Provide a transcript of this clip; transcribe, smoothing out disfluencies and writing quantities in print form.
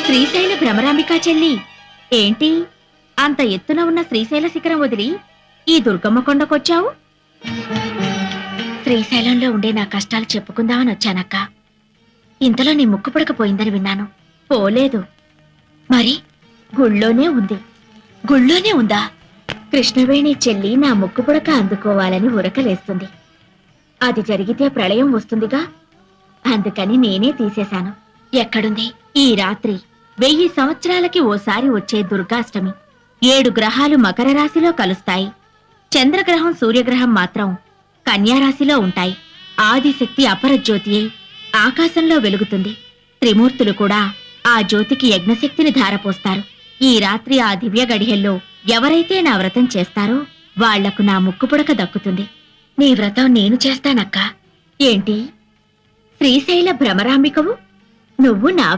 శ్రీశైల భ్రమరాంబికా చెల్లి, ఏంటి అంత ఎత్తున ఉన్న శ్రీశైల శిఖరం వదిలి ఈ దుర్గమ్మ కొండకొచ్చావు? శ్రీశైలంలో ఉండే నా కష్టాలు చెప్పుకుందామని వచ్చానక్క. ఇంతలో నీ ముక్కు పుడకపోయిందని విన్నాను. పోలేదు. మరి గుళ్ళోనే ఉంది. గుళ్ళోనే ఉందా? కృష్ణవేణి చెల్లి నా ముక్కు పుడక అందుకోవాలని ఉరకలేస్తుంది. అది జరిగితే ప్రళయం వస్తుందిగా, అందుకని నేనే తీసేశాను. ఎక్కడుంది? ఈ రాత్రి 1000 సంవత్సరాలకి ఓసారి వచ్చే దుర్గాష్టమి. 7 గ్రహాలు మకర రాశిలో కలుస్తాయి. చంద్రగ్రహం సూర్యగ్రహం మాత్రం కన్యారాశిలో ఉంటాయి. ఆదిశక్తి అపరజ్యోతి అయి ఆకాశంలో వెలుగుతుంది. త్రిమూర్తులు కూడా ఆ జ్యోతికి యజ్ఞశక్తిని ధారపోస్తారు. ఈ రాత్రి ఆ దివ్య గడియల్లో ఎవరైతే నా వ్రతం చేస్తారో వాళ్లకు నా ముక్కుపుడక దక్కుతుంది. నీ వ్రతం నేను చేస్తానక్కా. ఏంటి శ్రీశైల భ్రమరాంబికవు? నువ్వు నా